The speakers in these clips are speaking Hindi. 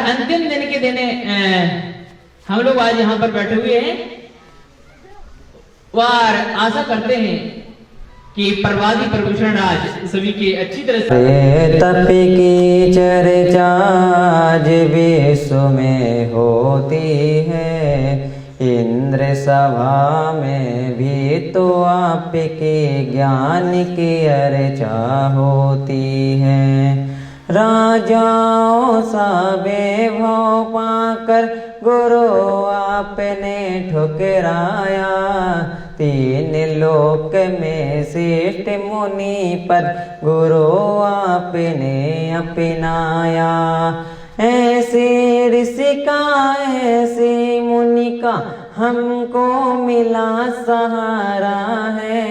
अंतिम दिन के दिन हम लोग आज यहाँ पर बैठे हुए हैं और आशा करते हैं कि प्रवादी प्रभूषण राज सभी की अच्छी तरह से तप की चर्चा आज विश्व में होती है, इंद्र सभा में भी तो आपके ज्ञान की अर्चा होती है। राजाओं सा वैभव पाकर गुरु आपने ठुकराया, तीन लोक में श्रेष्ठ मुनि पद गुरु आपने अपनाया। ऐसे ऋषि का ऐसे मुनि का हमको मिला सहारा है,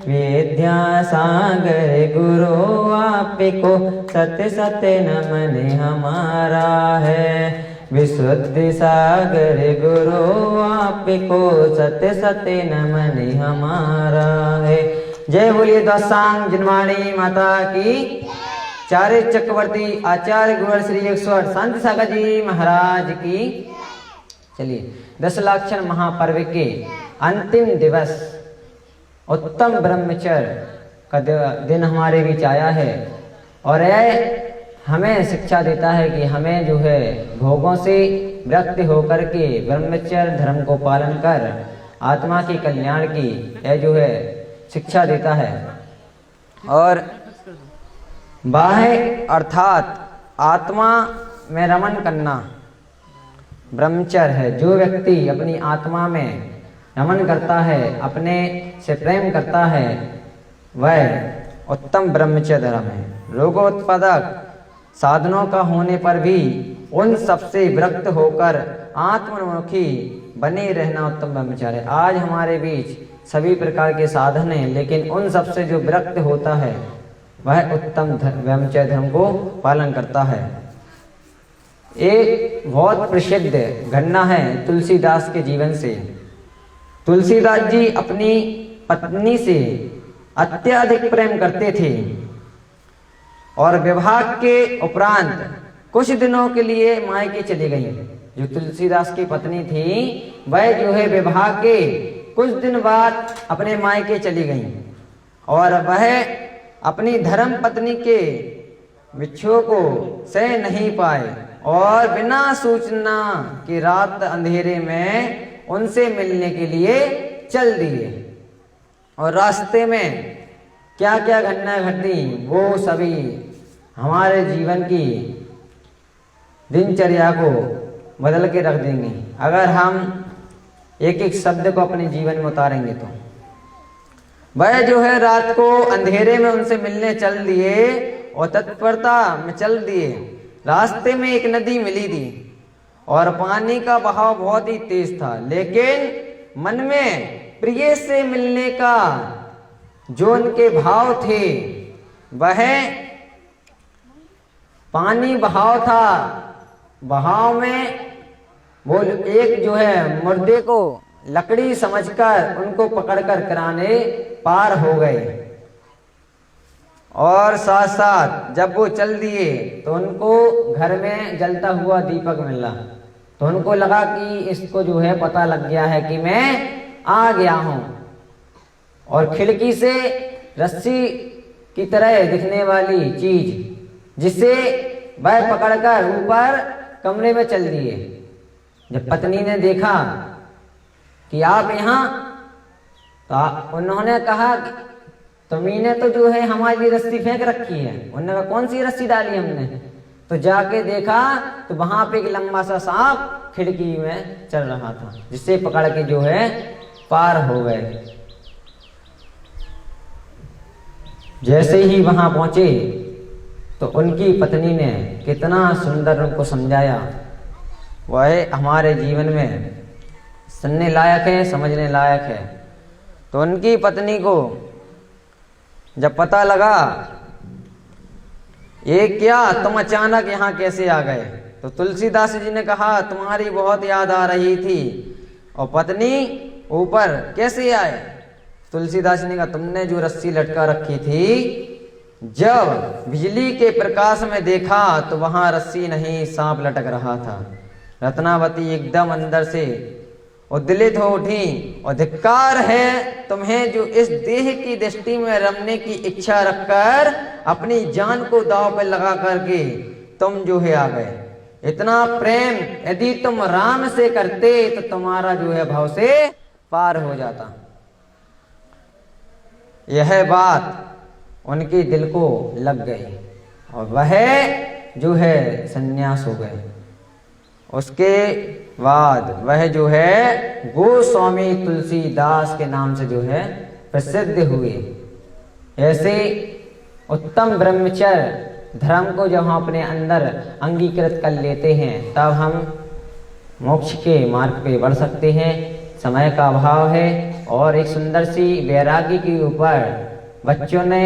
विद्यासागर गुरु आपको सत सत नमन हमारा है। विशुद्धि सागर गुरु आपको सत सत नमन हमारा है। जय बोलिए दासांग जिनवाणी माता की। चारे चक्रवर्ती आचार्य गुरुवर श्री 108 शांति सागर जी महाराज की। चलिए 10 लाक्षण महापर्व के अंतिम दिवस उत्तम ब्रह्मचर्य का दिन हमारे बीच आया है और यह हमें शिक्षा देता है कि हमें जो है भोगों से विरक्त होकर के ब्रह्मचर्य धर्म को पालन कर आत्मा के कल्याण की यह जो है शिक्षा देता है। और बाह्य अर्थात आत्मा में रमन करना ब्रह्मचर्य है। जो व्यक्ति अपनी आत्मा में रमन करता है, अपने से प्रेम करता है, वह उत्तम ब्रह्मचर्य धर्म है। रोगोत्पादक साधनों का होने पर भी उन सबसे विरक्त होकर आत्मोन्मुखी बने रहना उत्तम ब्रह्मचर्य है। आज हमारे बीच सभी प्रकार के साधन हैं, लेकिन उन सबसे जो विरक्त होता है वह उत्तम ब्रह्मचर्य धर्म को पालन करता है। एक बहुत प्रसिद्ध घटना है तुलसीदास के जीवन से। तुलसीदास जी अपनी पत्नी से अत्यधिक प्रेम करते थे और विवाह के उपरांत कुछ दिनों के लिए मायके चली गई। जो तुलसीदास की पत्नी थी वह जो है विवाह के कुछ दिन बाद अपने मायके चली गई और वह अपनी धर्म पत्नी के विच्छोह को सह नहीं पाए और बिना सूचना कि रात अंधेरे में उनसे मिलने के लिए चल दिए। और रास्ते में क्या क्या घटनाएं घटी वो सभी हमारे जीवन की दिनचर्या को बदल के रख देंगे अगर हम एक एक शब्द को अपने जीवन में उतारेंगे तो। वह जो है रात को अंधेरे में उनसे मिलने चल दिए और तत्परता में चल दिए। रास्ते में एक नदी मिली थी और पानी का बहाव बहुत ही तेज था, लेकिन मन में प्रिय से मिलने का जो उनके भाव थे वह पानी बहाव था। बहाव में वो एक जो है मुर्दे को लकड़ी समझकर उनको पकड़कर किनारे पार हो गए और साथ साथ जब वो चल दिए तो उनको घर में जलता हुआ दीपक मिला। तो उनको लगा कि इसको जो है पता लग गया है कि मैं आ गया हूं। और खिड़की से रस्सी की तरह दिखने वाली चीज जिसे वह पकड़कर ऊपर कमरे में चल दिए। जब पत्नी ने देखा कि आप यहाँ, तो उन्होंने कहा तुम्हीने तो जो है हमारी रस्सी फेंक रखी है। उन्होंने कहा कौन सी रस्सी डाली हमने? तो जाके देखा तो वहां पे एक लंबा सा सांप खिड़की में चल रहा था, जिससे पकड़ के जो है पार हो गए। जैसे ही वहां पहुंचे तो उनकी पत्नी ने कितना सुंदर उनको समझाया, वह हमारे जीवन में सुनने लायक है, समझने लायक है। तो उनकी पत्नी को जब पता लगा ये क्या, तुम अचानक यहाँ कैसे आ गए? तो तुलसीदास जी ने कहा तुम्हारी बहुत याद आ रही थी और पत्नी ऊपर कैसे आए? तुलसीदास जी ने कहा तुमने जो रस्सी लटका रखी थी जब बिजली के प्रकाश में देखा तो वहां रस्सी नहीं सांप लटक रहा था। रत्नावती एकदम अंदर से उद्दलित हो उठी और धिक्कार है तुम्हें जो इस देह की दृष्टि में रमने की इच्छा रखकर अपनी जान को दांव पर लगा करके तुम जो है आ गए। इतना प्रेम यदि तुम राम से करते तो तुम्हारा जो है भाव से पार हो जाता। यह बात उनके दिल को लग गई और वह जो है संन्यास हो गए। उसके बाद वह जो है गोस्वामी तुलसीदास के नाम से जो है प्रसिद्ध हुए। ऐसे उत्तम ब्रह्मचर्य धर्म को जब हम अपने अंदर अंगीकृत कर लेते हैं तब हम मोक्ष के मार्ग पे बढ़ सकते हैं। समय का अभाव है और एक सुंदर सी वैरागी के ऊपर बच्चों ने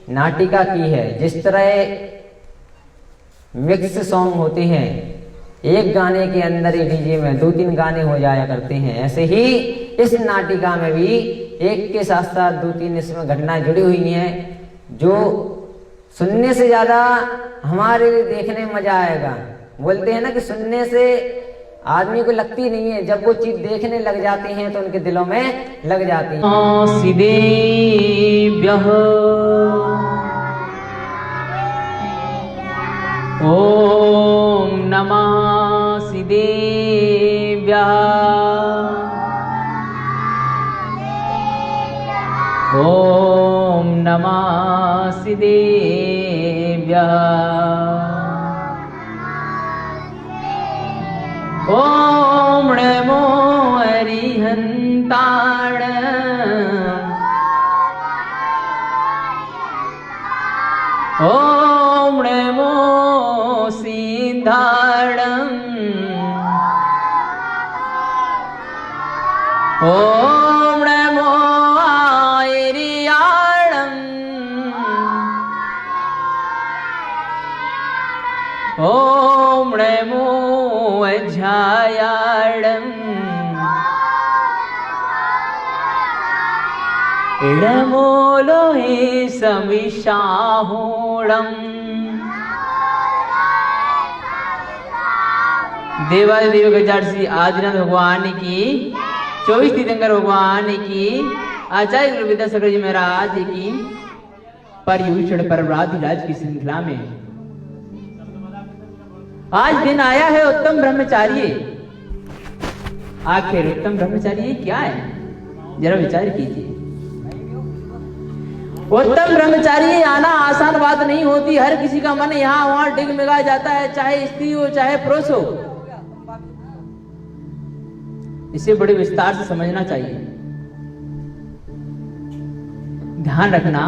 नाटिका की है। जिस तरह मिक्स सॉन्ग होते हैं, एक गाने के अंदर ही डीजे में 2-3 गाने हो जाया करते हैं, ऐसे ही इस नाटिका में भी एक के साथ साथ 2-3 इसमें घटनाएं जुड़ी हुई हैं जो सुनने से ज्यादा हमारे देखने में मजा आएगा। बोलते हैं ना कि सुनने से आदमी को लगती नहीं है, जब वो चीज देखने लग जाते हैं तो उनके दिलों में लग जाती है। सिदेभ्यः ओम नमः सिदेभ्यः ओम नमः सिदेभ्यः ओम नमो अरिहन्ताण ओम नमो सिद्धाणं ओम नमो आयर्याणं ओम नमो अध्यायाणं नमो लोहे सविशाहोणं देवादिदेव गजाड़ श्री आदिनाथ भगवान की 24 तीर्थंकर भगवान की आचार्य गुरु विद्यासागर जी महाराज की पर्युषण परवराधिराज की श्रृंखला में आज दिन आया है उत्तम ब्रह्मचारी। आखिर उत्तम ब्रह्मचारी क्या है, जरा विचार कीजिए। उत्तम ब्रह्मचारी आना आसान बात नहीं होती। हर किसी का मन यहाँ वहां डिगमिगा जाता है, चाहे स्त्री हो चाहे पुरुष हो। इसे बड़े विस्तार से समझना चाहिए। ध्यान रखना,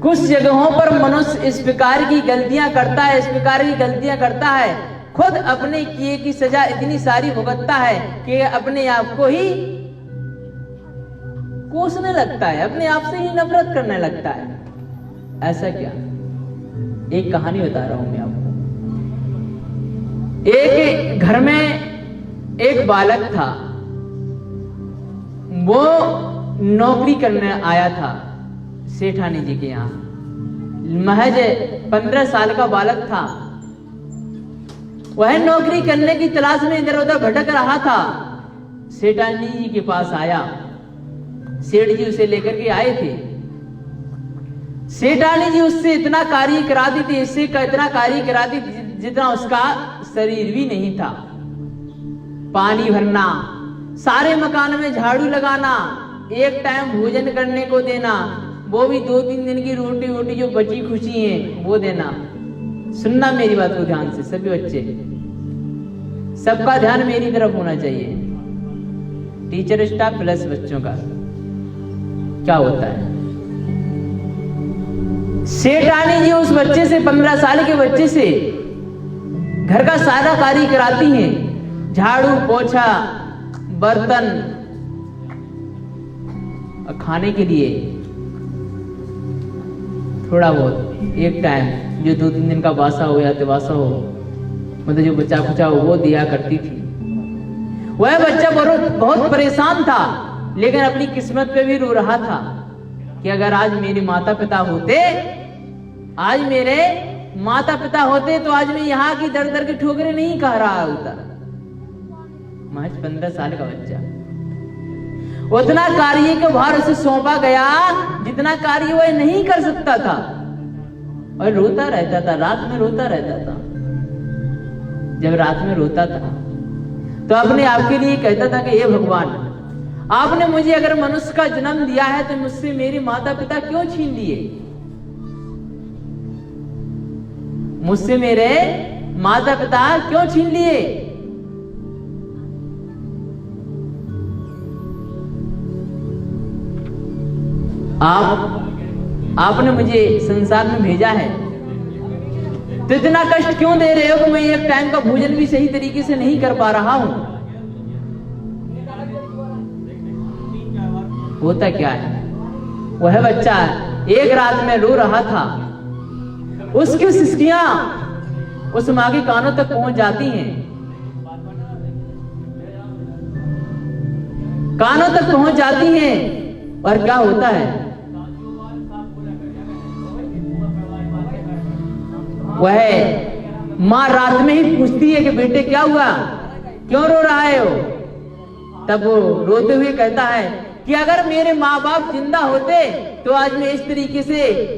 कुछ जगहों पर मनुष्य इस प्रकार की गलतियां करता है, इस प्रकार की गलतियां करता है, खुद अपने किए की सजा इतनी सारी भुगतता है कि अपने आप को ही कोसने लगता है, अपने आप से ही नफरत करने लगता है। ऐसा क्या? एक कहानी बता रहा हूं मैं आपको। एक घर में एक बालक था, वो नौकरी करने आया था सेठानी जी के यहाँ। महज 15 साल का बालक था। वह नौकरी करने की तलाश में इधर उधर भटक रहा था। सेठानी जी के पास आया। सेठ जी उसे लेकर के आए थे। सेठानी जी उससे इतना कार्य कराती थी, इससे इतना कार्य कराती जितना उसका शरीर भी नहीं था। पानी भरना, सारे मकान में झाड़ू लगाना, एक टाइम भोजन करने को देना, वो भी 2-3 दिन की रोटी वोटी जो बची खुशी है वो देना। सुनना मेरी बात को ध्यान से सभी बच्चे, सबका ध्यान मेरी तरफ होना चाहिए। टीचर स्टाफ प्लस बच्चों का क्या होता है। सेठानी जी उस बच्चे से, 15 साल के बच्चे से घर का सारा कार्य कराती हैं। झाड़ू पोछा, बर्तन, खाने के लिए थोड़ा बहुत एक टाइम जो 2-3 दिन का बासा हो या तिवासा हो, मतलब जो बच्चा खुचा हो वो दिया करती थी। वह बच्चा बहुत परेशान था, लेकिन अपनी किस्मत पे भी रो रहा था कि अगर आज मेरे माता पिता होते आज मेरे माता पिता होते तो आज मैं यहाँ की दर दर की ठोकरें नहीं कह रहा होता। महज 15 साल का बच्चा, उतना कार्य के भार उसे सौंपा गया जितना कार्य वह नहीं कर सकता था, और रोता रहता था, रात में रोता रहता था। जब रात में रोता था तो अपने आप के लिए कहता था कि हे भगवान, आपने मुझे अगर मनुष्य का जन्म दिया है तो मुझसे मेरे माता पिता क्यों छीन लिए? मुझसे मेरे माता पिता क्यों छीन लिए? आपने मुझे संसार में भेजा है तो इतना कष्ट क्यों दे रहे हो कि मैं एक टाइम का भोजन भी सही तरीके से नहीं कर पा रहा हूं? होता क्या है, वह बच्चा एक रात में रो रहा था, उसकी सिसकियां उस मां के कानों तक पहुंच जाती हैं, कानों तक पहुंच जाती हैं, और क्या होता है, वह मां रात में ही पूछती है कि बेटे क्या हुआ, क्यों रो रहा है हो? तब वो रोते हुए कहता है कि अगर मेरे माँ बाप जिंदा होते तो आज मैं इस तरीके से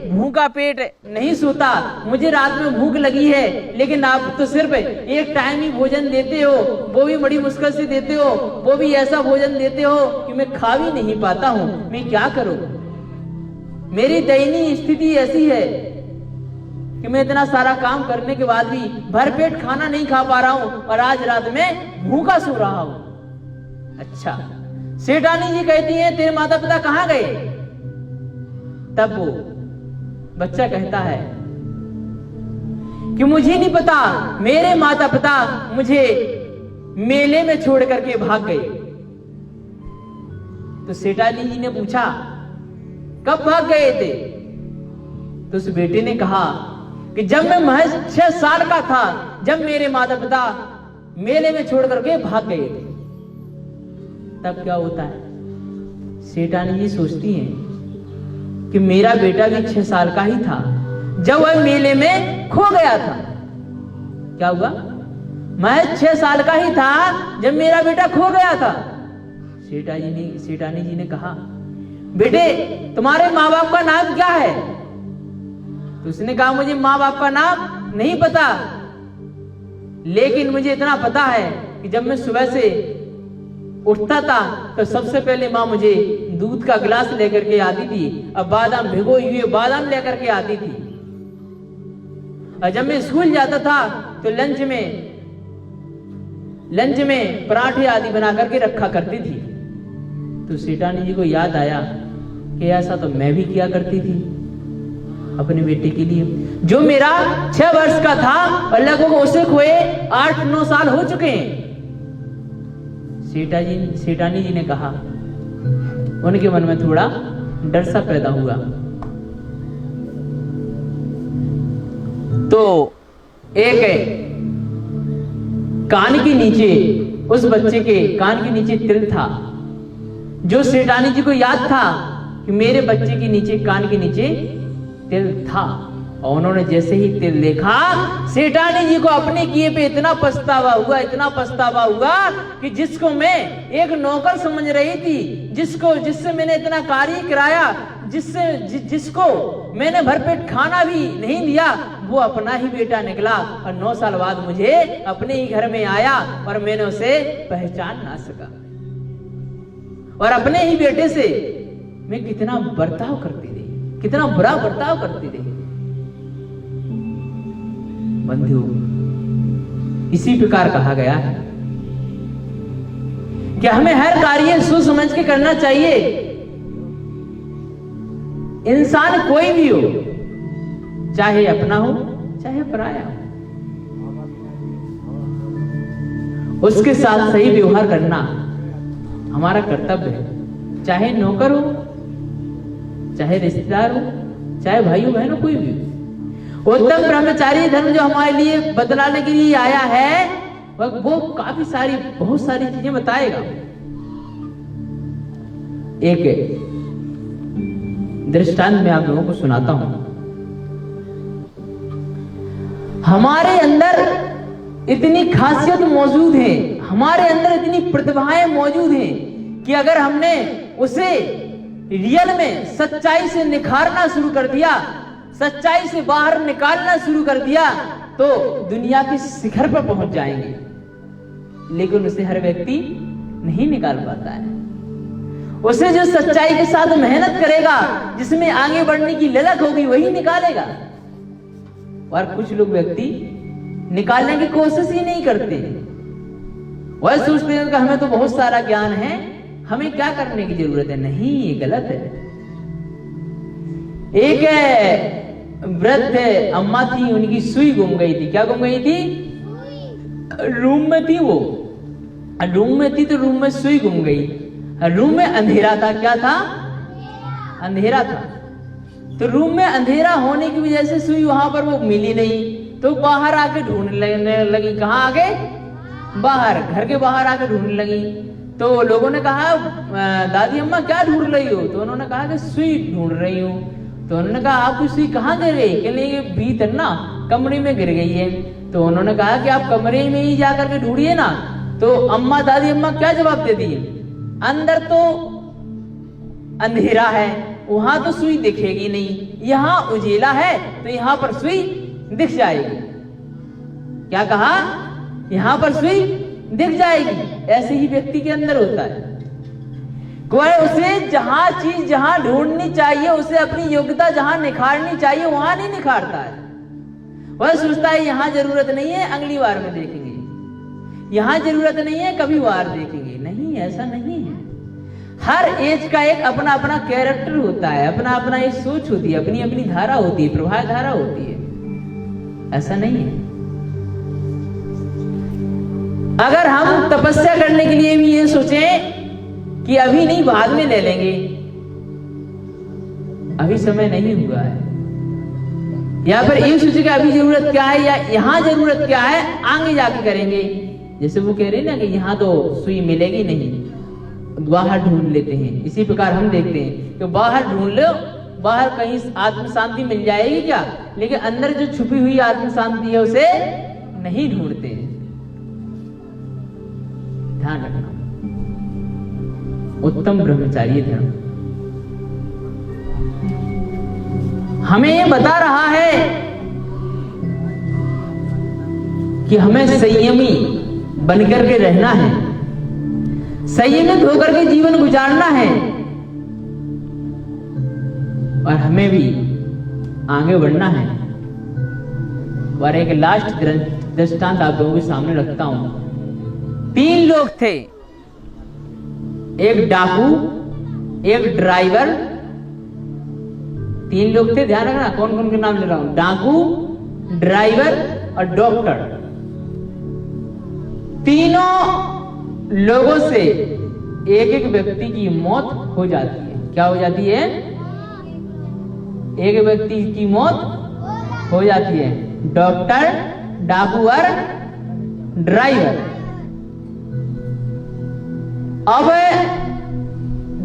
भूखा पेट नहीं सोता। मुझे रात में भूख लगी है, लेकिन आप तो सिर्फ एक टाइम ही भोजन देते हो, वो भी बड़ी मुश्किल से देते हो, वो भी ऐसा भोजन देते हो कि मैं खा भी नहीं पाता हूं। मैं क्या करूं? मेरी दयनीय स्थिति ऐसी है कि मैं इतना सारा काम करने के बाद भी भरपेट खाना नहीं खा पा रहा हूं, और आज रात में भूखा सो रहा हूं। अच्छा, सेठानी जी कहती हैं तेरे माता पिता कहां गए? तब वो बच्चा कहता है कि मुझे नहीं पता, मेरे माता पिता मुझे मेले में छोड़ करके भाग गए। तो सेठानी जी ने पूछा कब भाग गए थे? तो उस बेटे ने कहा कि जब मैं महज 6 साल का था, जब मेरे माता पिता मेले में छोड़ करके भाग गए थे। तब क्या होता है, सेठानी जी सोचती हैं कि मेरा बेटा भी 6 साल का ही था जब वह मेले में खो गया था। क्या हुआ? महज 6 साल का ही था जब मेरा बेटा खो गया था। सेठानी जी ने कहा बेटे तुम्हारे माँ बाप का नाम क्या है? तो उसने कहा मुझे माँ बाप का नाम नहीं पता, लेकिन मुझे इतना पता है कि जब मैं सुबह से उठता था तो सबसे पहले माँ मुझे दूध का गिलास लेकर के आती थी, और बादाम भिगोए हुए बादाम लेकर के आती थी, और जब मैं स्कूल जाता था तो लंच में पराठे आदि बना करके रखा करती थी। तो सेठानी जी को याद आया कि ऐसा तो मैं भी किया करती थी अपने बेटे के लिए, जो मेरा 6 वर्ष का था और लगभग उसे हुए 8-9 साल हो चुके हैं। सेठानी जी ने कहा, उनके मन में थोड़ा डर सा पैदा हुआ। तो एक कान के नीचे, उस बच्चे के कान के नीचे तिल था, जो सेठानी जी को याद था कि मेरे बच्चे के नीचे, कान के नीचे तिल था। और उन्होंने जैसे ही तिल देखा, सेठानी जी को अपने किए पे इतना पछतावा हुआ कि जिसको मैं एक नौकर समझ रही थी, जिससे मैंने इतना कार्य कराया, जिसको मैंने भरपेट खाना भी नहीं दिया, वो अपना ही बेटा निकला, और 9 साल बाद मुझे अपने ही घर में आया और मैंने उसे पहचान ना सका। और अपने ही बेटे से मैं कितना बर्ताव करती रही, कितना बुरा बर्ताव करती रही। बंधु, इसी प्रकार कहा गया है कि हमें हर कार्य सोच समझ के करना चाहिए। इंसान कोई भी हो, चाहे अपना हो चाहे पराया हो, उसके साथ सही व्यवहार करना हमारा कर्तव्य है। चाहे नौकर हो, चाहे रिश्तेदार हो, चाहे भाई बहन हो, कोई भी हो। उत्तम ब्रह्मचारी धर्म जो हमारे लिए बतलाने के लिए आया है, वो बहुत सारी चीजें बताएगा। एक दृष्टांत मैं आप लोगों को सुनाता हूं। हमारे अंदर इतनी खासियत मौजूद है, हमारे अंदर इतनी प्रतिभाएं मौजूद हैं कि अगर हमने उसे रियल में सच्चाई से निखारना शुरू कर दिया, सच्चाई से बाहर निकालना शुरू कर दिया, तो दुनिया के शिखर पर पहुंच जाएंगे। लेकिन उसे हर व्यक्ति नहीं निकाल पाता है। उसे जो सच्चाई के साथ मेहनत करेगा, जिसमें आगे बढ़ने की ललक होगी, वही निकालेगा। और कुछ लोग व्यक्ति निकालने की कोशिश ही नहीं करते, वह सोचते हैं कि हमें तो बहुत सारा ज्ञान है, हमें क्या करने की जरूरत है। नहीं, ये गलत है। एक वृद्ध अम्मा थी, उनकी सुई गुम गई थी। क्या गुम गई थी? रूम में थी, वो रूम में थी तो रूम में सुई गुम गई। रूम में अंधेरा था। क्या था? अंधेरा था। तो रूम में अंधेरा होने की वजह से सुई वहां पर वो मिली नहीं, तो बाहर आके ढूंढने लगी। कहाँ आगे? बाहर, घर के बाहर आके ढूंढने लगी। तो लोगों ने कहा, दादी अम्मा क्या ढूंढ रही हो? तो उन्होंने कहा कि सुई ढूंढ रही हूँ। तो उन्होंने कहा, आपकी सुई कहाँ गिर गई? कहने ये भीतर ना कमरे में गिर गई है। तो उन्होंने कहा कि आप कमरे में ही जाकर के ढूंढिए ना। तो अम्मा, दादी अम्मा क्या जवाब दे दिए? अंदर तो अंधेरा है, वहां तो सुई दिखेगी नहीं, यहाँ उजेला है तो यहाँ पर सुई दिख जाएगी। क्या कहा? यहाँ पर सुई दिख जाएगी। ऐसे ही व्यक्ति के अंदर होता है। कोई उसे जहां चीज जहां ढूंढनी चाहिए, उसे अपनी योग्यता जहां निखारनी चाहिए, वहां नहीं निखारता है। वह सोचता है यहाँ जरूरत नहीं है, अगली बार में देखेंगे, यहाँ जरूरत नहीं है, कभी बार देखेंगे। नहीं, ऐसा नहीं है। हर एज का एक अपना अपना कैरेक्टर होता है, अपना अपना एक सोच होती है, अपनी अपनी धारा होती है, प्रवाह धारा होती है। ऐसा नहीं है। अगर हम तपस्या करने के लिए भी ये सोचें कि अभी नहीं, बाद में ले लेंगे, अभी समय नहीं हुआ है, या फिर ये सोचे कि अभी जरूरत क्या है, या यहां जरूरत क्या है, आगे जाके करेंगे। जैसे वो कह रहे हैं ना कि यहां तो सुई मिलेगी नहीं, बाहर ढूंढ लेते हैं। इसी प्रकार हम देखते हैं कि बाहर ढूंढ लो, बाहर कहीं आत्म शांति मिल जाएगी क्या, लेकिन अंदर जो छुपी हुई आत्म शांति है उसे नहीं ढूंढते। ध्यान रखना, उत्तम ब्रह्मचारी धर्म हमें ये बता रहा है कि हमें संयमी बनकर के रहना है, संयमित होकर के जीवन गुजारना है, और हमें भी आगे बढ़ना है। और एक लास्ट दृष्टांत आप लोगों के सामने रखता हूं। 3 लोग थे, एक डाकू, एक ड्राइवर। 3 लोग थे, ध्यान रखना कौन कौन के नाम ले रहा हूं। डाकू, ड्राइवर और डॉक्टर। तीनों लोगों से एक एक व्यक्ति की मौत हो जाती है। क्या हो जाती है? एक व्यक्ति की मौत हो जाती है, डॉक्टर, डाकू और ड्राइवर। अब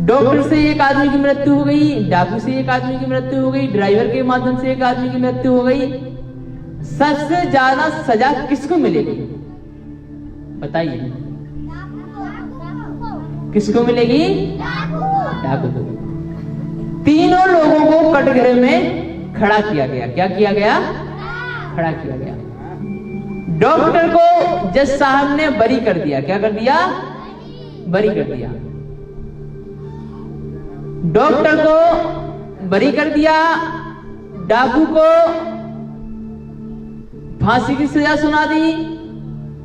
डॉक्टर से एक आदमी की मृत्यु हो गई, डाकू से एक आदमी की मृत्यु हो गई, ड्राइवर के माध्यम से एक आदमी की मृत्यु हो गई। सबसे ज्यादा सजा किसको मिलेगी? बताइए, किसको मिलेगी? डाकू को। तीनों लोगों को कटघरे में खड़ा किया गया। क्या किया गया? खड़ा किया गया। डॉक्टर को जज साहब ने बरी कर दिया। क्या कर दिया? बरी कर दिया। डॉक्टर को बरी कर दिया, डाकू को फांसी की सजा सुना दी,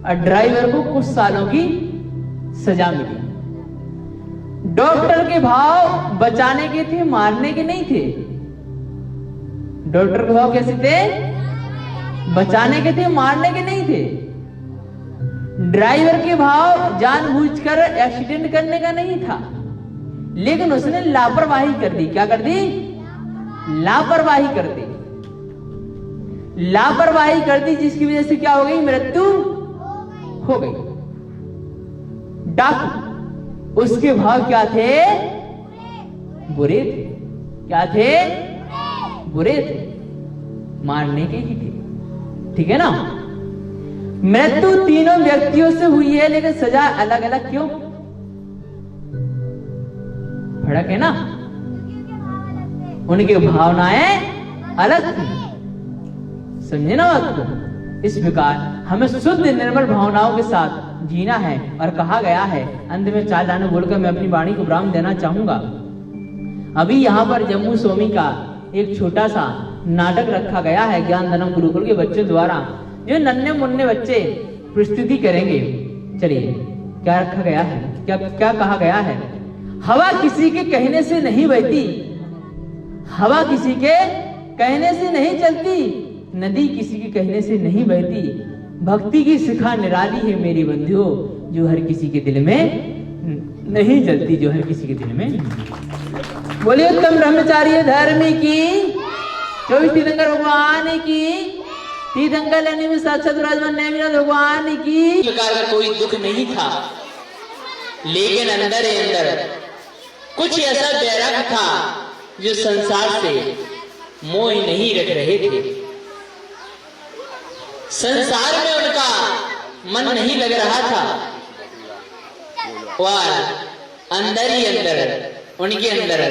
और ड्राइवर को कुछ सालों की सजा मिली। डॉक्टर के भाव बचाने के थे, मारने के नहीं थे। डॉक्टर के भाव कैसे थे? बचाने के थे, मारने के नहीं थे। ड्राइवर के भाव जानबूझकर एक्सीडेंट करने का नहीं था, लेकिन उसने लापरवाही कर दी। क्या कर दी? लापरवाही कर दी। लापरवाही कर दी, जिसकी वजह से क्या हो गई? मृत्यु हो गई। डाकू, उसके भाव क्या थे? बुरे थे। क्या थे? बुरे थे, मारने के ही थे। ठीक है ना। मृत्यु तीनों व्यक्तियों से हुई है, लेकिन सजा अलग अलग क्यों? फर्क है ना, उनकी भावनाएं अलग थी। समझे ना बात को। इस प्रकार हमें शुद्ध निर्मल भावनाओं के साथ जीना है। और कहा गया है, अंत में 4 लाइनें बोलकर मैं अपनी वाणी को विराम देना चाहूंगा। अभी यहाँ पर जम्मू स्वामी का एक छोटा सा नाटक रखा गया है ज्ञान धर्म गुरुकुल के बच्चों द्वारा, जो नन्हे मुन्ने बच्चे प्रस्तुति करेंगे। चलिए, क्या रखा गया है, क्या क्या कहा गया है। हवा किसी के कहने से नहीं बहती, हवा किसी के कहने से नहीं चलती, नदी किसी के कहने से नहीं बहती, भक्ति की शिखा निराली है मेरी बंधुओं, जो हर किसी के दिल में नहीं जलती, जो हर किसी के दिल में। बोलिए उत्तम ब्रह्मचारी धर्म की, 24 तीर्थंकर भगवान की, तीर्थंकर लेने में साक्षात विराजमान नेमिनाथ भगवान की। प्रकार का कोई दुख नहीं था, लेकिन अंदर ही अंदर कुछ ऐसा बैराग था जो संसार से मोह नहीं रख रहे थे। संसार में उनका मन नहीं लग रहा था, और अंदर ही अंदर उनके अंदर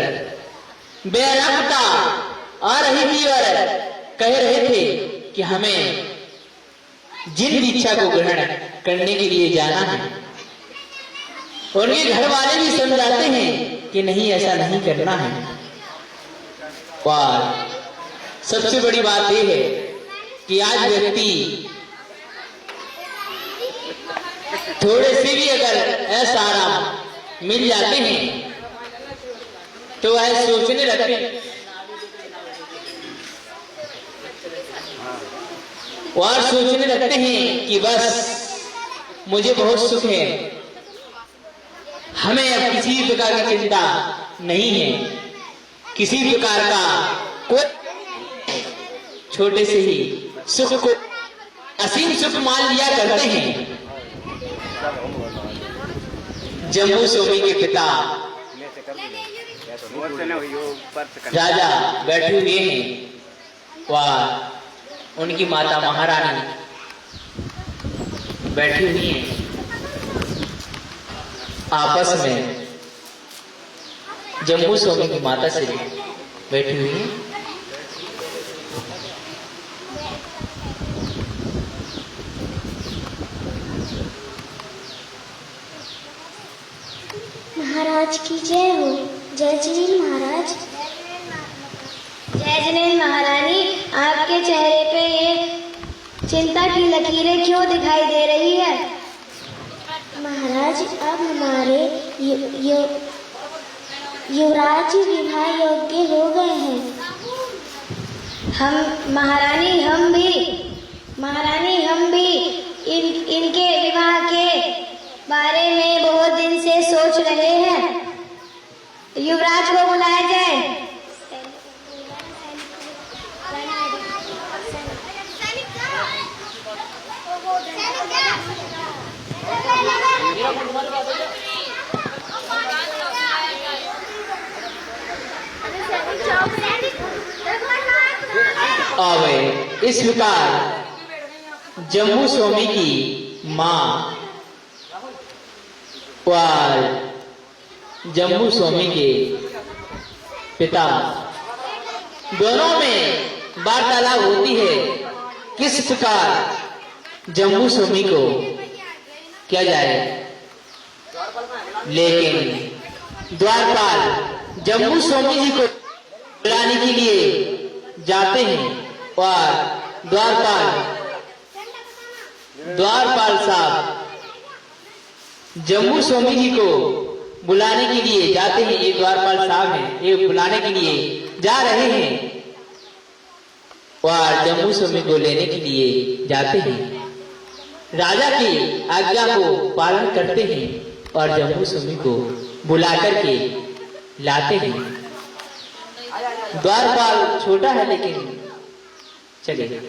बैरागता आ रही थी और कह रहे थे कि हमें जिन दीक्षा को ग्रहण करने के लिए जाना है। उनके घर वाले भी समझाते हैं कि नहीं, ऐसा नहीं करना है। और सबसे बड़ी बात यह है कि आज व्यक्ति थोड़े से भी अगर ऐसा आराम मिल जाते हैं तो वह सोचने लगते हैं और सोचने लगते हैं कि बस मुझे बहुत सुख है, हमें अब किसी प्रकार की चिंता नहीं है, किसी प्रकार का कोई छोटे से ही सुख को असीम सुख मान लिया करते हैं। जम्मू स्वामी के पिता राजा बैठे हुए हैं और उनकी माता महारानी बैठी हुई हैं आपस में। जम्मू स्वामी की माता से बैठी हुई है। महाराज की जय हो। जय जिनेन्द्र महाराज। जय जिनेन्द्र महारानी, आपके चेहरे पे ये चिंता की लकीरें क्यों दिखाई दे रही है? महाराज, अब हमारे युवराज विवाह योग्य हो गए हैं। हम भी इनके विवाह के बारे में बहुत दिन से सोच रहे हैं। युवराज को बुलाया जाए। अब इस प्रकार जम्मू स्वामी की माँ और जम्मू स्वामी के पिता दोनों में वार्तालाप होती है किस प्रकार जम्मू स्वामी को किया जाए। लेकिन द्वारपाल जम्मू स्वामी जी को बुलाने के लिए जाते हैं और द्वारपाल साहब जम्मू स्वामी जी को बुलाने के लिए जाते हैं। ये द्वारपाल साहब हैं, ये बुलाने के लिए जा रहे हैं और जम्मू स्वामी को लेने के लिए जाते हैं। राजा की आज्ञा को पालन करते हैं और जम्मू स्वामी को बुला करके लाते हैं। द्वारपाल छोटा है, लेकिन चलिए।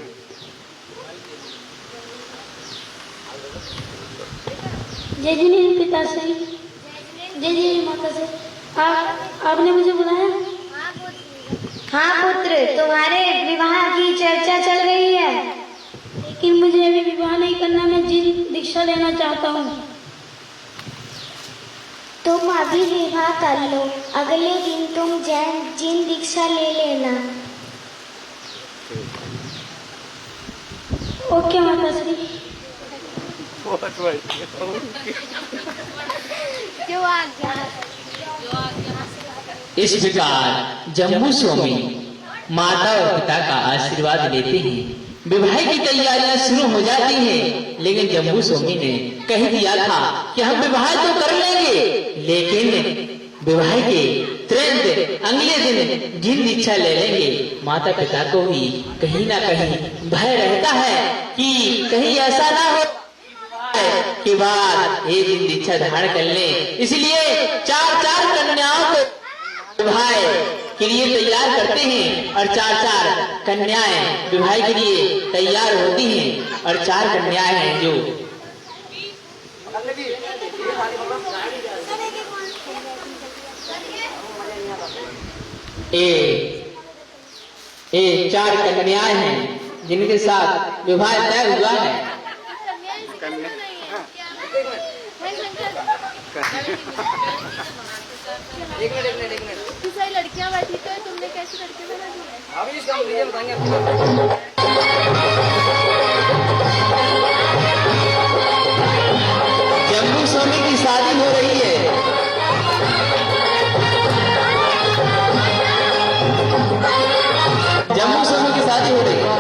जय जिनेन्द्र पिताश्री, जय जिनेन्द्र माताश्री, आपने मुझे बुलाया? हाँ पुत्र, तुम्हारे विवाह की चर्चा चल रही है। कि मुझे अभी विवाह नहीं करना, मैं जिन दीक्षा लेना चाहता हूँ। तुम अभी विवाह कर लो, अगले दिन तुम जिन दीक्षा ले लेना। ओके माता श्री। जो आ गया। इस प्रकार जम्मू स्वामी माता और पिता का आशीर्वाद लेते हैं। विवाह की तैयारियां शुरू हो जाती हैं, लेकिन जम्मू स्वामी ने कह दिया था कि हम विवाह तो कर लेंगे, लेकिन विवाह के तुरंत अगले दिन जिन दीक्षा ले लेंगे। माता पिता को भी कहीं ना कहीं भय रहता है कि कहीं ऐसा ना हो कि बाद एक दिन दीक्षा धारण कर ले, इसलिए चार कन्याओं को विवाह के लिए तैयार करते हैं और चार कन्याएं विवाह के लिए तैयार होती हैं। और 4 कन्याएं हैं जो ये 4 कन्याएं हैं जिनके साथ विवाह तय हुआ है। एक मिनट सारी लड़कियां बैठी तो तुमने कैसी लड़की बना दी? अभी इसका मुझे बताएंगे। जम्मू स्वामी की शादी हो रही है। जम्मू स्वामी की शादी हो रही है।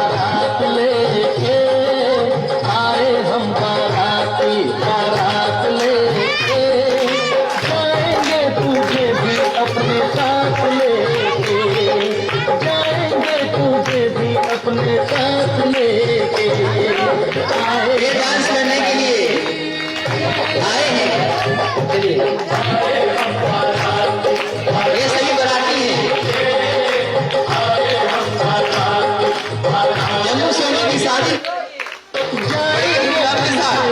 ये डांस करने के लिए आए हैं। चलिए, ये सभी बराती हैं। जम्मू स्वामी की शादी बड़ी धूमधाम के साथ।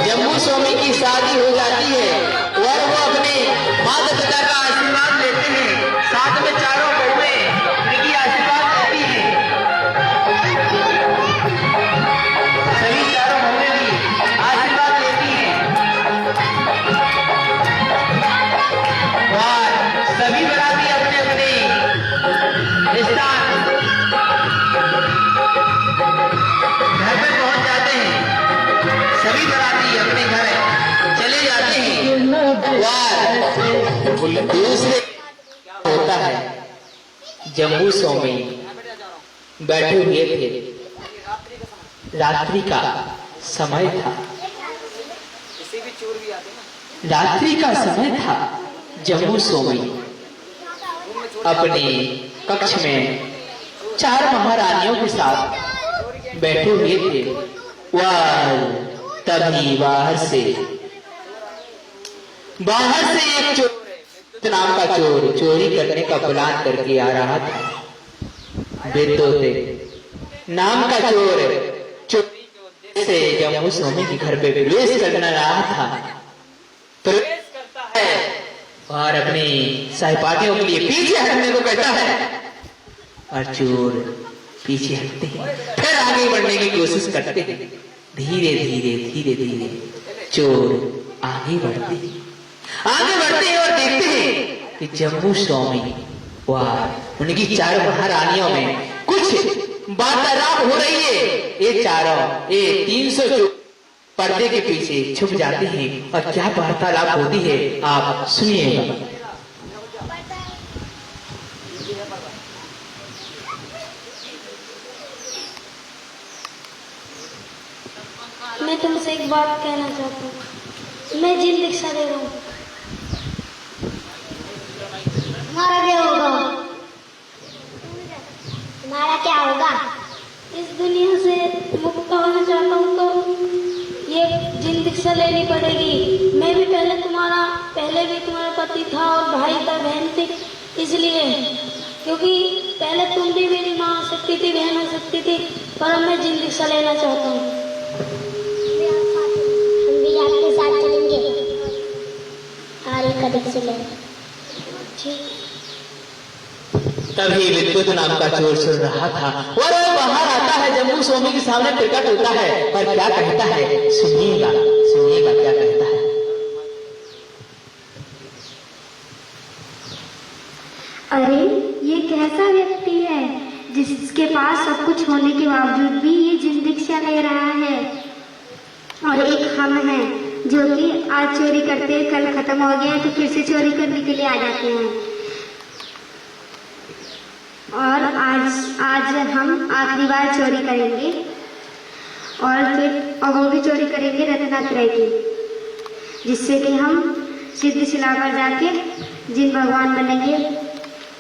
जम्मू स्वामी की शादी हो जाती है और वो अपने माता पिता का आशीर्वाद लेते हैं। साथ में चारों बहुएं उनकी आशीर्वाद लेती हैं। सभी चारों बहुएं भी आशीर्वाद लेती हैं और सभी बराती अपने अपने स्थान घर पे पहुंच जाते हैं। सभी बराती अपने घर चले जाते हैं। दूसरे होता है, जम्मू स्वामी बैठे हुए थे। रात्रि का समय था। रात्रि का समय था। जम्मू स्वामी अपने कक्ष में 4 महारानियों के साथ बैठे हुए थे। वह तभी बाहर से एक चोर नाम का चोर चोरी करने का प्लान करके आ रहा था। बेतोते नाम का चोर चोरी से जम्मू स्वामी के घर पे प्रवेश करना रहा था। प्रवेश करता है और अपनी सहपाठियों के लिए पीछे हटने को कहता है और चोर पीछे हटते हैं, फिर आगे बढ़ने की कोशिश करते हैं। धीरे धीरे चोर आगे बढ़ते हैं और देखते हैं कि जम्मू स्वामी वाह उनकी 4 महारानियों में कुछ वार्तालाप हो रही है। ये 300 चोर पर्दे के पीछे छुप जाते हैं और क्या वार्तालाप होती है आप सुनिएगा। मैं तुमसे एक बात कहना चाहता हूँ। मैं जिन दीक्षा ले रहा हूँ तुम्हारा क्या होगा? तुम्हारा क्या होगा? इस दुनिया से मुक्त होना चाहता हूँ तो ये जिन दीक्षा लेनी पड़ेगी। मैं भी पहले भी तुम्हारा पति था और भाई था, बहन थी, इसलिए क्योंकि पहले तुम भी मेरी माँ हो सकती थी, बहन हो सकती थी, पर अब मैं जिन दीक्षा लेना चाहता हूँ। हम भी आपके साथ चलेंगे। आर्य का दीक्षा लेंगे। ठीक। तभी विद्युत नाम का चोर सुन रहा था और वो बाहर आता है, जम्मू स्वामी के सामने प्रकट होता है और क्या कहता है, सुनिएगा सुनिएगा क्या कहता है। अरे ये कैसा व्यक्ति है जिसके पास सब कुछ होने के बावजूद भी ये जिन दीक्षा ले रहा है, और एक हम हैं जो कि आज चोरी करते, कल खत्म हो गया तो फिर से चोरी करने के लिए आ जाते हैं, और आज हम आखिरी बार चोरी करेंगे और वो भी चोरी करेंगे रत्नात्रय की, जिससे कि हम सिद्धिशिला पर जाके जिन भगवान बनेंगे।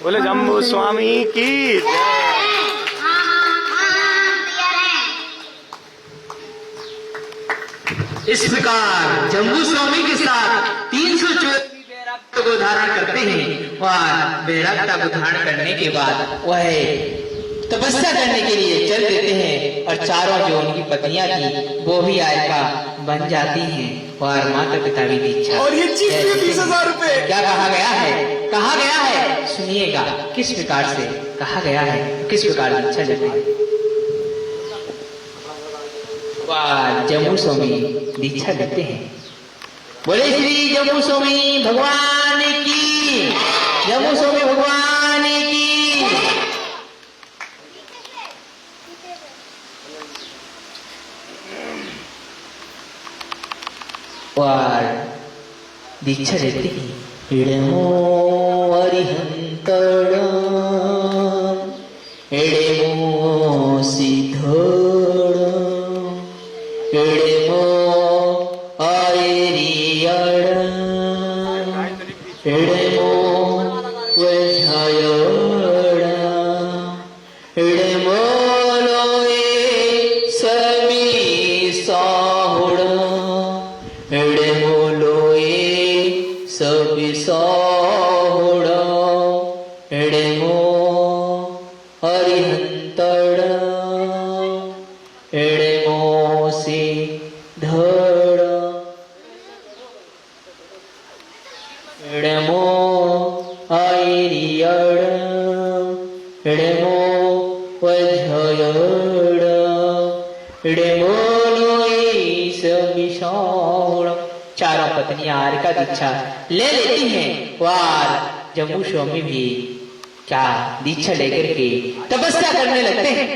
बोले जम्बू स्वामी की इस प्रकार जम्बू स्वामी के साथ 300 को धारण करते हैं और बैरागता को धारण करने के बाद वह तपस्या करने के लिए चल देते हैं और चारों जो उनकी पत्नियां थी वो भी आयका बन जाती हैं और माता पिता भी दीक्षा। और ये चीज भी 20,000 रुपए। क्या कहा गया है सुनिएगा किस प्रकार से कहा गया है, किस प्रकार दीक्षा लेते हैं। जम्मू स्वामी दीक्षा लेते हैं। बोले श्री जम्मू स्वामी भगवान की, जम्मू स्वामी भगवान की। और दीक्षा लेते हैं। इड़मो अरिहंतड़ इड़मो सिद्धड़ इड़मो आयरियड़ इड़मो वझयड़ इड़मो लोए समी साहुड़ इड़मो लोए सभी साहुड़ इड़मो अरिहंतड़ इड़मो सिद्धड़ इड़मो आयरियड़ इड़मो वझयड़ इड़मो लोई सबिसाउड़। चारों पत्नियां आर्य का दीक्षा ले लेती हैं और जम्मू स्वामी भी क्या दीक्षा लेकर के तपस्या करने लगते हैं।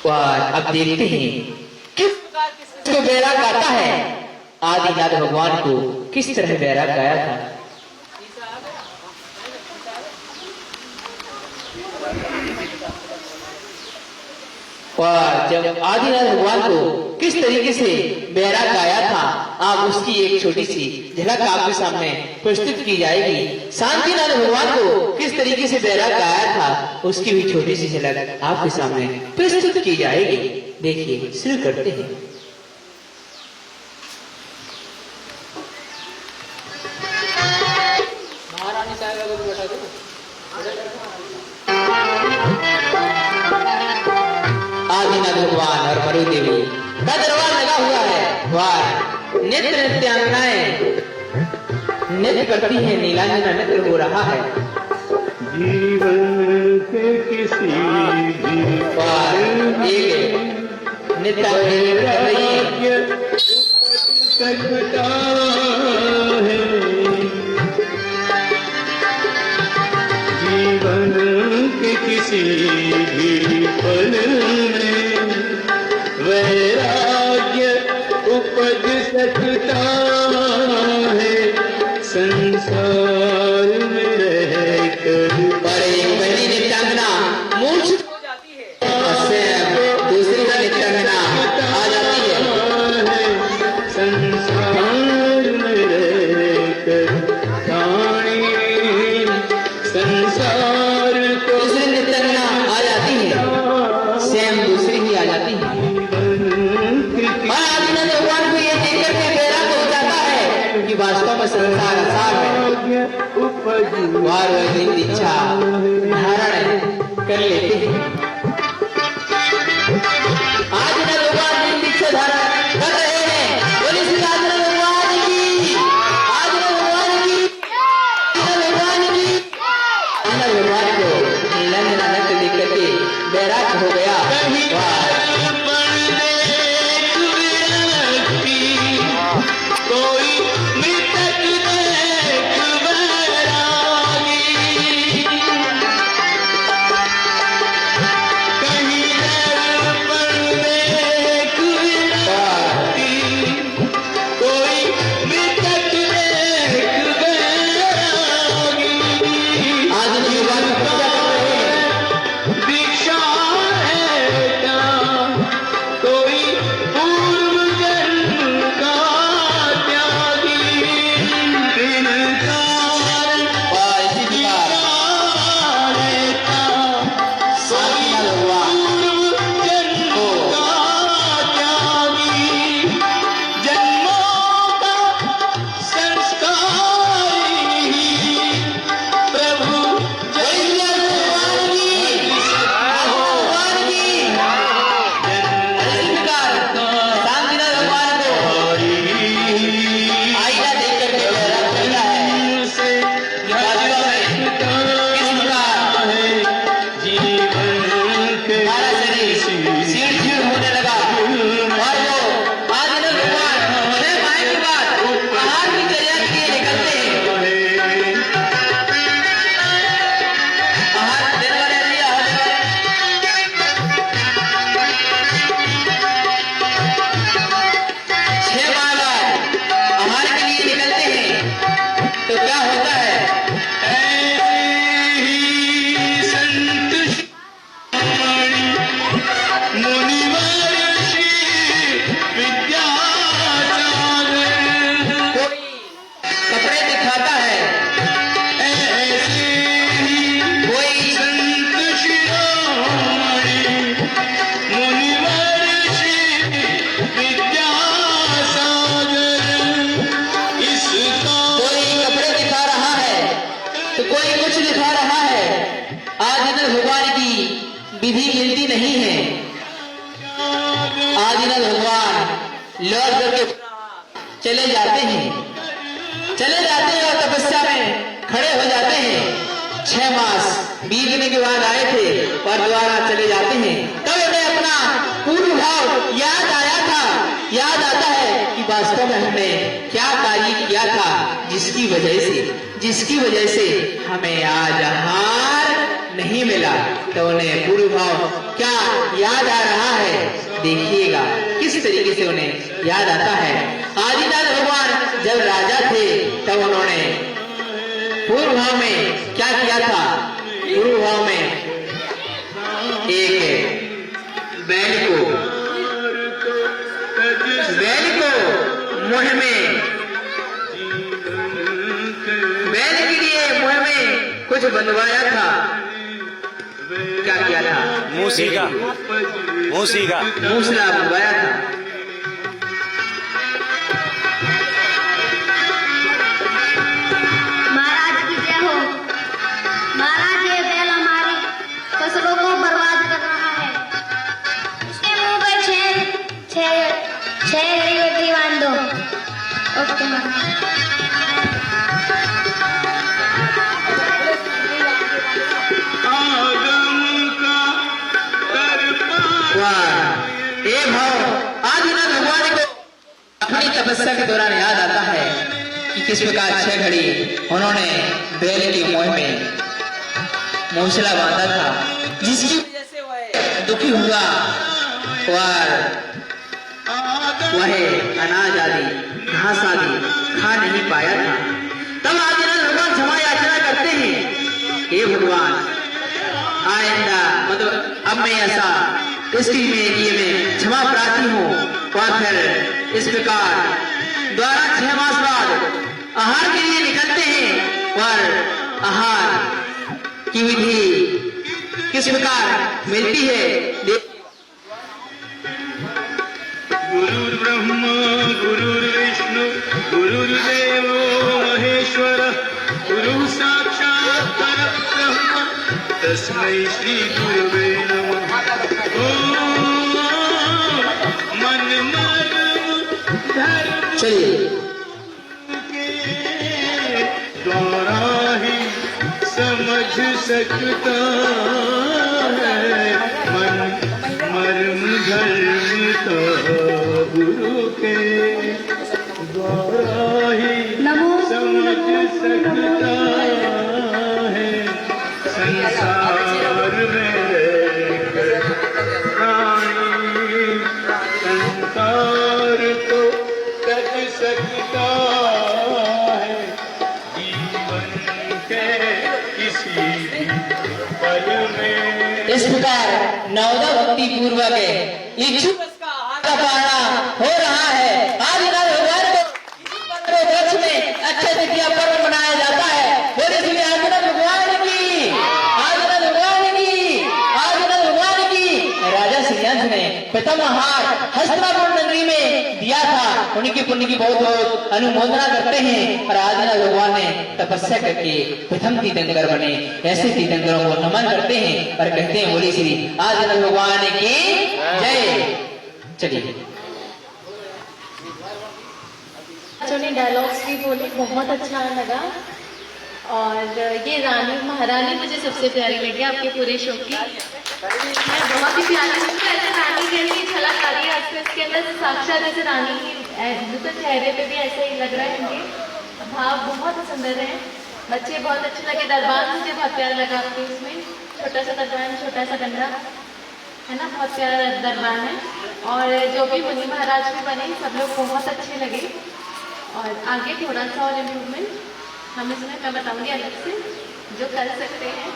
और अब देखते हैं किस प्रकार को बैराग गाता है। आदिनाथ भगवान को किस तरह बैराग गाया था। और जब आदिनाथ भगवान को किस तरीके से बैराग गाया था, आप उसकी एक छोटी सी झलक आपके सामने प्रस्तुत की जाएगी। शांतिनाथ भगवान को किस तरीके से बैराग गाया था, उसकी भी छोटी सी झलक आपके सामने प्रस्तुत की जाएगी। देखिए शुरू करते हैं। महारानी साहब को बैठा दो। आदिनाथ भगवान और मरु देवी का दरबार लगा हुआ है। वाह नृत्यांगनाएं नृत्य करती है, नीलांजना नृत्य हो रहा है। जीवन के किसी भी नृत्य कर रही है। सकता है जीवन के किसी भी पल में वैराग्य उपज सकता है संसार में रहकर। और एक पहली नृत्यांगना मूर्छित हो जाती है, उससे दूसरी नृत्यांगना आ जाती है। संसार में संसार को दूसरी नित्यंगना आ जाती है, सेम दूसरी ही आ जाती है। और आदिनाथ भगवान को ये देख करके बेरा हो जाता है कि वास्तव में संसार असार है। बार बार दीक्षा धारण कर लेते हैं। आदिनाथ भगवान दीक्षा धारण कर रहे हैं। बोलिए श्री आदिनाथ भगवान की, आदिनाथ भगवान की, आदिनाथ भगवान की। आदिनाथ भगवान को नंद नानक देख करके बैराग हो गया। वाह! कोई मृतक देख बैरागी, कहीं दर्पण देख विरागी, कोई मृतक देख बैरागी। आदिनाथ भगवान को पूजा कर रहे हैं। दीक्षा है क्या कोई पूर्व जन्म का त्यागी, दिनकार वाह! इसी प्रकार है क्या आदिनाथ भगवान पूर्व जन्म का त्यागी, जन्मों का संस्कारी प्रभु तो क्या होता है? संत मुनिवर श्री विद्यासागर, कोई कपड़े दिखाता है, ऐसे ही कोई संत शिरोमणि मुनिवर श्री विद्यासागर, इसका कोई कपड़े दिखा रहा है तो कोई कुछ दिखा रहा है। आदिनाथ भगवान की विधि मिलती नहीं है। आदिनाथ भगवान लौट करके चले जाते हैं और तपस्या में खड़े हो जाते हैं। 6 मास बीतने के बाद आए थे और दोबारा चले जाते हैं। तब उन्हें अपना पूर्व भाव याद आया था। याद आता है कि वास्तव में हमने क्या कार्य किया था, जिसकी वजह से हमें आज हार नहीं मिला। तो उन्हें पूर्व भाव क्या याद आ रहा है, देखिएगा किस तरीके से उन्हें याद आता है। आदिनाथ भगवान जब राजा थे तब उन्होंने पूर्व भाव में क्या किया था? पूर्व भाव में एक बैल को मुंह में, बैल के लिए मुंह में कुछ बंधवाया था। क्या किया था? मूसीका मूसला बंधवाया था। महाराज की जय हो। महाराज ये बैल हमारी फसलों को बर्बाद कर रहा है। इसके मुंह पे छह घड़ी बेटी बांध दो। ओके महाराज। ये भाव आदिनाथ भगवान को अपनी तपस्या के दौरान याद आता है कि किस प्रकार 6 घड़ी उन्होंने बैल के मुंह में मूसला बांधा था, जिसकी वजह से वह दुखी हुआ और वह अनाज आदि घास आदि खा नहीं पाया था। तब आदिनाथ भगवान क्षमा याचना करते हैं, हे भगवान आइंदा मतलब अब मैं ऐसा इसके में क्षमा प्रार्थी हूँ। और फिर इस प्रकार द्वारा 6 मास बाद आहार के लिए निकलते हैं और आहार की विधि किस प्रकार मिलती है। गुरुर्ब्रह्मा गुरुर्विष्णु गुरुर्देवो महेश्वर गुरु साक्षात् परब्रह्म तस्मै श्री गुरुवे नमः। ओम मन मर्म धर्म चलिए के द्वारा ही समझ सकता है मन मर्म धर्म का गुरु के द्वारा ही समझ सकता है। संसार में रहकर प्राणी संसार को तज सकता है। जीवन के किसी भी पल में इस प्रकार नवदा भक्ति पूर्वक इच्छुक का पाना हो रहा है। आज भगवान को वृक्ष में अक्षय तृतीया पर्व मनाया जाता है। बोले श्री आदिनाथ भगवान की, आदिनाथ भगवान की, आदिनाथ भगवान की। राजा श्रीनाथ ने प्रथम हार हस्तिनापुर नगरी में दिया था। उनकी पुण्य की बहुत बहुत अनुमोदना करते हैं। और आदिनाथ भगवान ने तपस्या करके प्रथम तीर्थंकर बने। ऐसे तीर्थंकरों को नमन करते हैं और कहते हैं बोले श्री आदिनाथ भगवान की जय। चलिए बच्चों ने डायलॉग्स भी बोले, बहुत अच्छा लगा। और ये रानी महारानी मुझे सबसे प्यारी लगी आपके पूरे शो की। मैं बहुत ही प्यारी हूँ। ऐसे रानी जैसी झलक आ रही है आज इसके अंदर, साक्षात जैसे रानी की तो चेहरे पे भी ऐसा ही लग रहा है। इनके भाव बहुत सुंदर है। बच्चे बहुत अच्छे लगे। दरबार मुझे बहुत प्यारा लगा आपके उसमें, छोटा सा दरबार, छोटा सा गंगा है ना, बहुत प्यारा दरबार है। और जो भी मुनि महाराज भी बने सब लोग बहुत अच्छे लगे। और आगे थोड़ा सा और इम्प्रूवमेंट हम इसमें मैं बताऊंगी अलग से जो कर सकते हैं,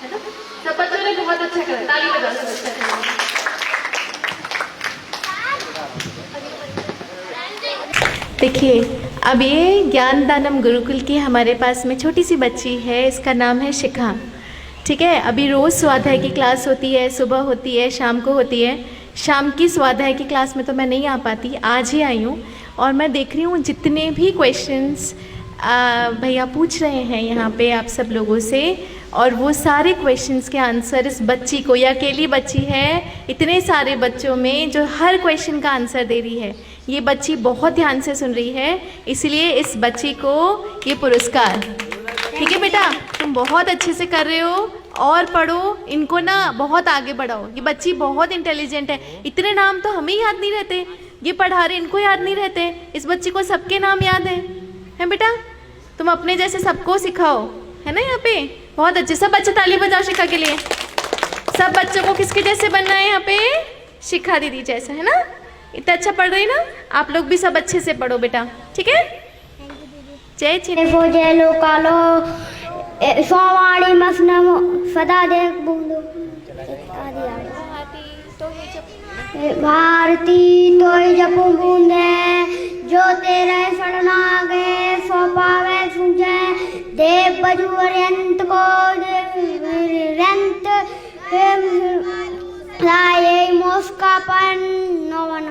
है ना। सब बच्चों ने बहुत अच्छा करा, ताली बजाओ सब बच्चों के लिए। देखिए अब ये ज्ञान दानम गुरुकुल की हमारे पास में छोटी सी बच्ची है, इसका नाम है शिखा। ठीक है, अभी रोज़ स्वाध्याय की क्लास होती है, सुबह होती है, शाम को होती है। शाम की स्वाध्याय की क्लास में तो मैं नहीं आ पाती, आज ही आई हूँ। और मैं देख रही हूँ जितने भी क्वेश्चंस भैया पूछ रहे हैं यहाँ पे आप सब लोगों से, और वो सारे क्वेश्चंस के आंसर इस बच्ची को, ये अकेली बच्ची है इतने सारे बच्चों में जो हर क्वेश्चन का आंसर दे रही है। ये बच्ची बहुत ध्यान से सुन रही है, इसलिए इस बच्ची को ये पुरस्कार। ठीक है बेटा, तुम बहुत अच्छे से कर रहे हो और पढ़ो, इनको ना बहुत आगे बढ़ाओ। ये बच्ची बहुत इंटेलिजेंट है। इतने नाम तो हमें याद नहीं रहते, ये पढ़ा रहे इनको याद नहीं रहते। इस बच्ची को सबके नाम याद है बेटा। तुम अपने जैसे सबको सिखाओ, है ना। यहाँ पे बहुत अच्छे, सब बच्चे ताली बजाओ शिखा के लिए। सब बच्चों को किसके जैसे बनना है यहाँ पे, शिखा दीदी जैसा, है ना। इतना अच्छा पढ़ रही ना, आप लोग भी सब अच्छे से पढ़ो बेटा, ठीक है। जय चिन्ह जय लोकालो सोवाणी मसनमो सदा देख बूंदो भारती तो जपू बूंदे जो तेरे शरणागे सो पावे सुझे देव बजू अरंत को रंत लाए मोस्का पन नवन